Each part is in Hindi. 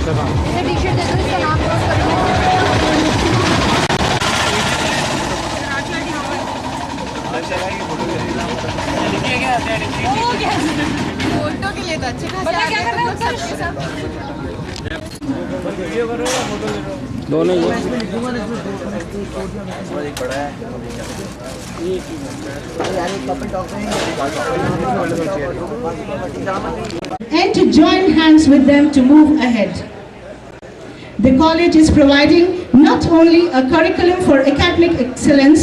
टी शर्ट दे दो, इसका नाम नोट कर लो। फोटो के लिए तो अच्छे खासे आ गए तुम लोग सबके सब। दोनों ही and to join hands with them to move ahead. The college is providing not only a curriculum for academic excellence,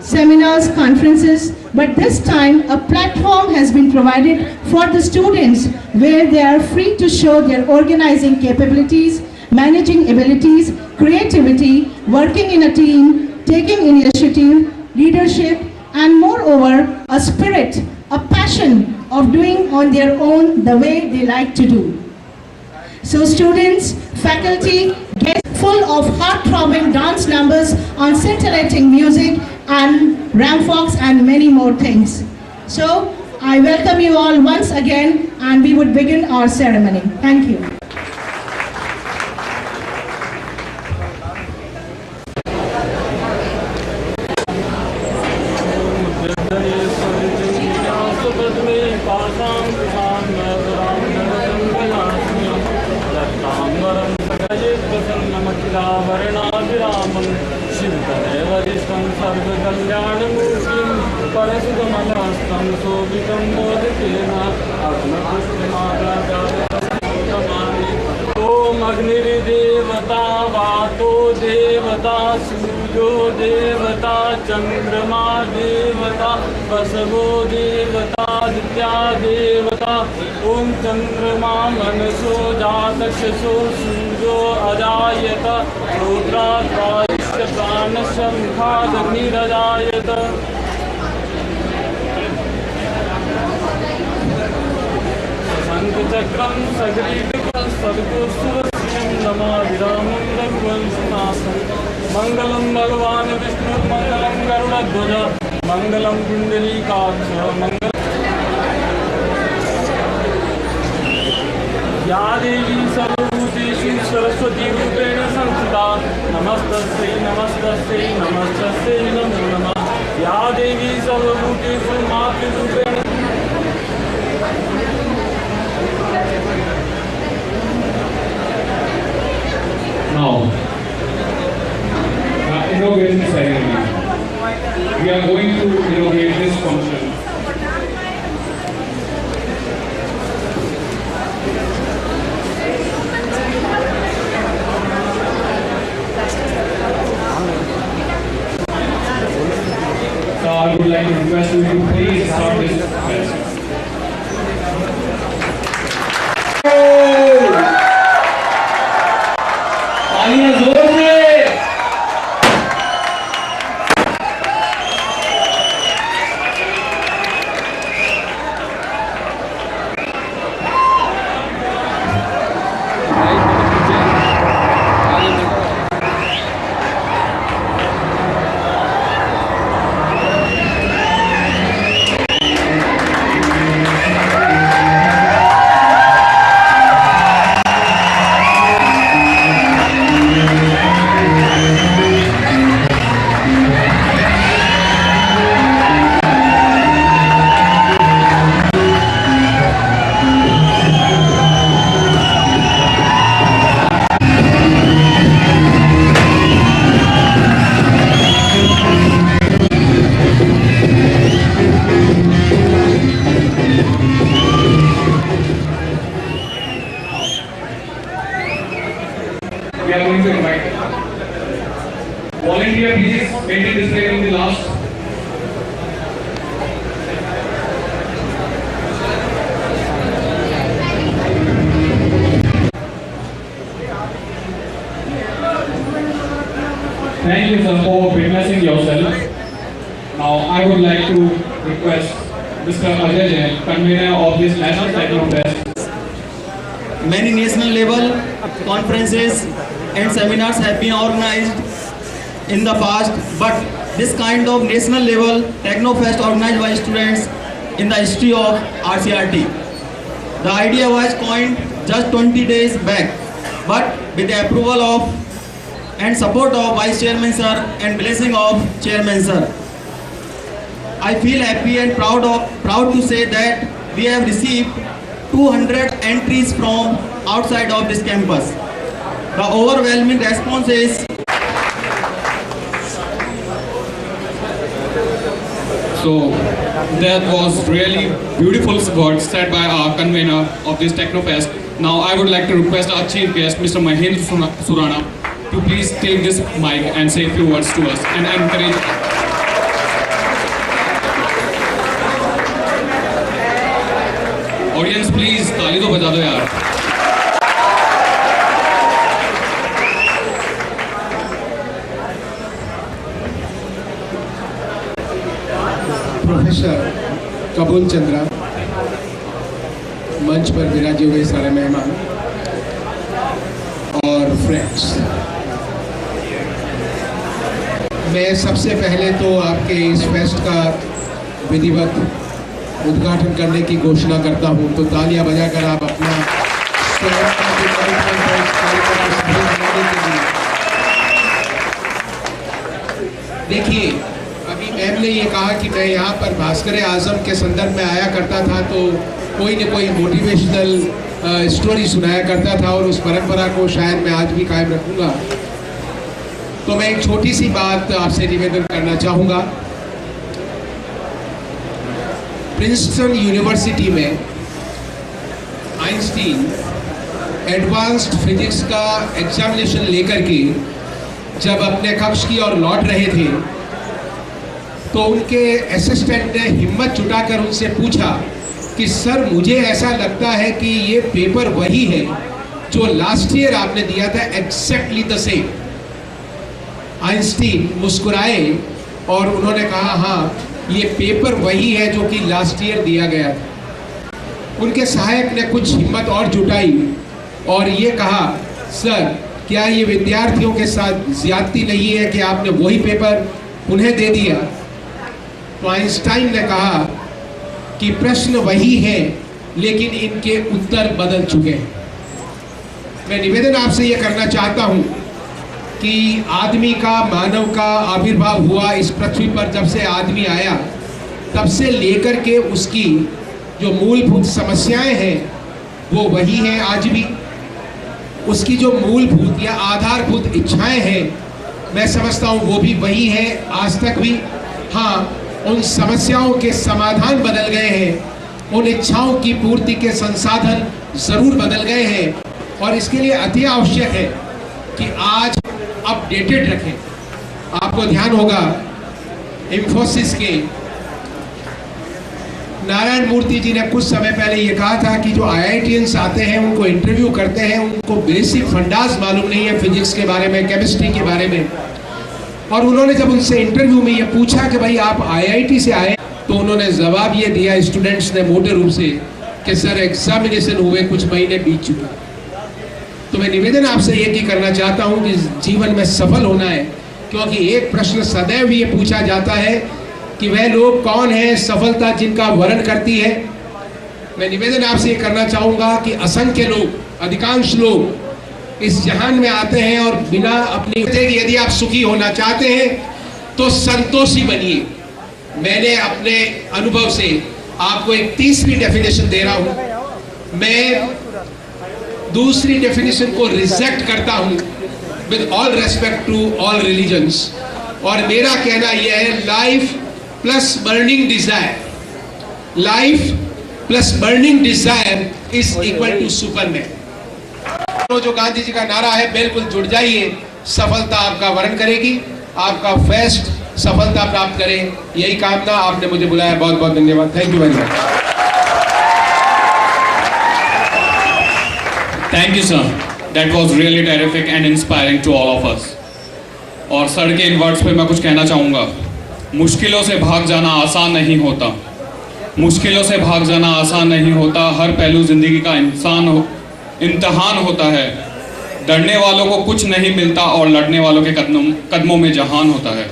seminars, conferences, but this time a platform has been provided for the students where they are free to show their organizing capabilities, managing abilities, creativity, working in a team, taking initiative, leadership, and moreover, a spirit, a passion of doing on their own the way they like to do. So students, faculty, get full of heart-throbbing dance numbers on scintillating music and ramfox and many more things. So I welcome you all once again and we would begin our ceremony. Thank you. ओम अग्निर्देवता वातो देवता सूर्यो देवता चंद्रमा देवता वसवो देवता आदित्या देवता ओम चंद्रमा मनसो जातक्षसो सूर्यो अजायत रुद्राद्वायुष्य प्राणस्य मुखादग्निरजायत शंखचक्रं सग्रीवं सर्गोऽसुरस्यं नमाभिरामं रघुवंशनाथं मंगलं भगवान् विष्णुर्मंगलं गरुडध्वज मंगलं पुण्डरीकाक्ष मंगल या देवी सर्वभूतेषु सरस्वती रूपेण संस्थिता नमस्तस्यै नमस्तस्यै नमस्तस्यै नमो नमः या देवी सर्वभूतेषु मातृरूपेण Now, inauguration ceremony. We are going to inaugurate this function. So I would like to request you to please start this fest. We are going to invite volunteer, please maintain this line in the last. Thank you, sir, for witnessing yourself. Now, I would like to request Mr. Ajay Jain, convener of this National Techno Fest. Many national level conferences and seminars have been organized in the past, but this kind of national level Techno Fest organized by students in the history of RCRT. The idea was coined just 20 days back but with the approval of and support of Vice Chairman sir and blessing of Chairman sir. I feel happy and proud to say that we have received 200 entries from outside of this campus. The overwhelming response is So that was really beautiful words said by our convener of this Technofest. Now I would like to request our chief guest, Mr. Mahendra Surana, to please take this mic and say a few words to us and encourage. Audience, please ताली तो बजा दो यार. प्रोफेसर कबूल चंद्रा, मंच पर विराजे हुए सारे मेहमान और फ्रेंड्स, मैं सबसे पहले तो आपके इस फेस्ट का विधिवत उद्घाटन करने की घोषणा करता हूं, तो तालियां बजाकर आप अपना स्वागत देखिए, अभी मैम ने ये कहा कि मैं यहाँ पर भास्कर आजम के संदर्भ में आया करता था, तो कोई न कोई मोटिवेशनल स्टोरी सुनाया करता था और उस परंपरा को शायद मैं आज भी कायम रखूँगा। तो मैं एक छोटी सी बात आपसे निवेदन करना चाहूँगा। प्रिंसटन यूनिवर्सिटी में आइंस्टीन एडवांस्ड फिजिक्स का एग्जामिनेशन लेकर के जब अपने कक्ष की ओर लौट रहे थे, तो उनके असिस्टेंट ने हिम्मत जुटाकर उनसे पूछा कि सर, मुझे ऐसा लगता है कि ये पेपर वही है जो लास्ट ईयर आपने दिया था, एग्जैक्टली द सेम। आइंस्टीन मुस्कुराए और उन्होंने कहा, हाँ, ये पेपर वही है जो कि लास्ट ईयर दिया गया था। उनके सहायक ने कुछ हिम्मत और जुटाई और ये कहा, सर, क्या ये विद्यार्थियों के साथ ज्यादती नहीं है कि आपने वही पेपर उन्हें दे दिया? तो आइंस्टाइन ने कहा कि प्रश्न वही है, लेकिन इनके उत्तर बदल चुके हैं। मैं निवेदन आपसे ये करना चाहता हूँ कि आदमी का, मानव का आविर्भाव हुआ इस पृथ्वी पर, जब से आदमी आया तब से लेकर के उसकी जो मूलभूत समस्याएं हैं वो वही हैं आज भी। उसकी जो मूलभूत या आधारभूत इच्छाएं हैं, मैं समझता हूँ वो भी वही है आज तक भी। हाँ, उन समस्याओं के समाधान बदल गए हैं, उन इच्छाओं की पूर्ति के संसाधन जरूर बदल गए हैं, और इसके लिए अति आवश्यक है कि आज अपडेटेड रखें। आपको ध्यान होगा, इंफोसिस के नारायण मूर्ति जी ने कुछ समय पहले ये कहा था कि जो IITians आते हैं, उनको इंटरव्यू करते हैं, उनको बेसिक फंडास मालूम नहीं है फिजिक्स के बारे में, केमिस्ट्री के बारे में। और उन्होंने जब उनसे इंटरव्यू में ये पूछा कि भाई आप IIT से आए, तो उन्होंने जवाब ये दिया, स्टूडेंट्स ने मोटे रूप से, कि सर एग्जामिनेशन हुए कुछ महीने बीत चुके। तो मैं निवेदन आपसे ये की करना चाहता हूँ कि जीवन में सफल होना है, क्योंकि एक प्रश्न सदैव ये पूछा जाता है कि वह लोग कौन हैं सफलता जिनका वर्ण करती है। मैं निवेदन आपसे ये करना चाहूँगा कि असंख्य लोग, अधिकांश लोग इस जहान में आते हैं और बिना अपनी, यदि आप सुखी होना चाहते हैं तो संतोषी बनिए। मैंने अपने अनुभव से आपको एक तीसरी डेफिनेशन दे रहा हूं। मैं दूसरी डेफिनेशन को रिजेक्ट करता हूं with all respect to all religions, और मेरा कहना यह है, life plus burning desire, life plus burning desire is equal to superman. जो गांधी जी का नारा है, बिल्कुल जुड़ जाइए, सफलता आपका वर्ण करेगी, आपका फेस्ट सफलता प्राप्त करे, यही कामना। आपने मुझे बुलाया, बहुत बहुत धन्यवाद। Thank you very much. Thank you sir, that was really terrific and inspiring to all of us. और सर के इन वर्ड्स पे मैं कुछ कहना चाहूँगा। मुश्किलों से भाग जाना आसान नहीं होता, मुश्किलों से भाग जाना आसान नहीं होता। हर पहलू जिंदगी का इम्तहान होता है। डरने वालों को कुछ नहीं मिलता और लड़ने वालों के कदमों में जहान होता है।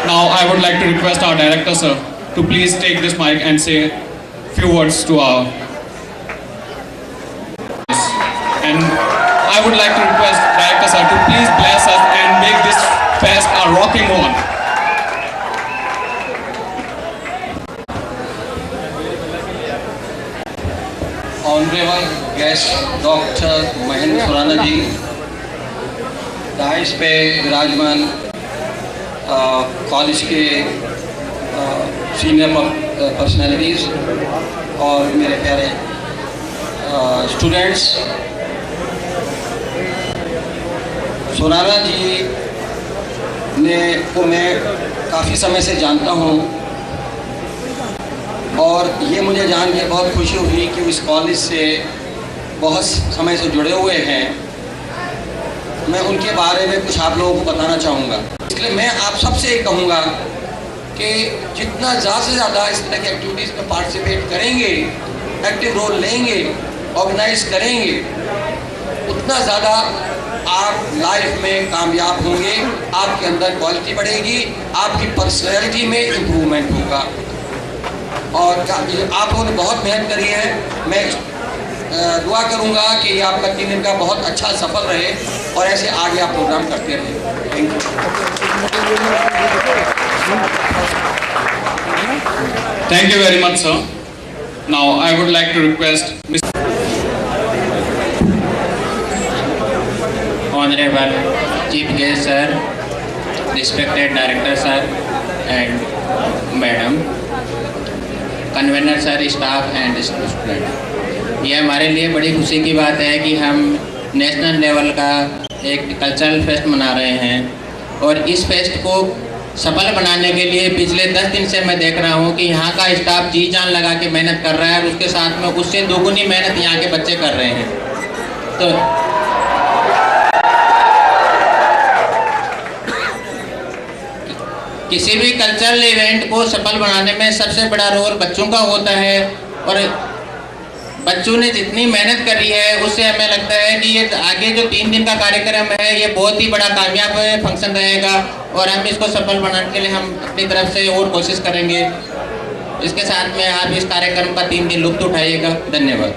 Now I would like to request our director sir to please take this mic and say few words to our I would like to request Director Sir to please bless us and make this fest a rocking one. Honourable guest doctor Mahendra Khurana ji, dais पे विराजमान कॉलेज के सीनियर पर्सनैलिटीज़ और मेरे प्यारे स्टूडेंट्स, खुराना जी को मैं काफ़ी समय से जानता हूँ और ये मुझे जान के बहुत खुशी हुई कि इस कॉलेज से बहुत समय से जुड़े हुए हैं। मैं उनके बारे में कुछ आप लोगों को बताना चाहूँगा। इसलिए मैं आप सबसे ये कहूँगा कि जितना ज़्यादा से ज़्यादा इस तरह की एक्टिविटीज़ में पार्टिसिपेट करेंगे, एक्टिव रोल लेंगे, ऑर्गेनाइज करेंगे, उतना ज़्यादा आप लाइफ में कामयाब होंगे, आपके अंदर क्वालिटी बढ़ेगी, आपकी पर्सनैलिटी में इम्प्रूवमेंट होगा। और आप लोगों ने बहुत मेहनत करी है। मैं दुआ करूंगा कि ये आपका 3 दिन का बहुत अच्छा सफल रहे और ऐसे आगे आप प्रोग्राम करते रहें। Thank you. Thank you very much, sir. Now I would like to request Mr. Honorable Chief Guest Sir, respected Director Sir and Madam, convener sir, staff and student, यह हमारे लिए बड़ी खुशी की बात है कि हम नेशनल लेवल का एक कल्चरल फेस्ट मना रहे हैं और इस फेस्ट को सफल बनाने के लिए पिछले 10 दिन से मैं देख रहा हूं कि यहाँ का स्टाफ जी जान लगा के मेहनत कर रहा है और उसके साथ में उससे दोगुनी मेहनत यहाँ के बच्चे कर रहे हैं। तो किसी भी कल्चरल इवेंट को सफल बनाने में सबसे बड़ा रोल बच्चों का होता है और बच्चों ने जितनी मेहनत करी है उससे हमें लगता है कि ये आगे जो 3 दिन का कार्यक्रम है ये बहुत ही बड़ा कामयाब फंक्शन रहेगा और हम इसको सफल बनाने के लिए हम अपनी तरफ से और कोशिश करेंगे। इसके साथ में आप इस कार्यक्रम का 3 दिन लुत्फ उठाइएगा। धन्यवाद।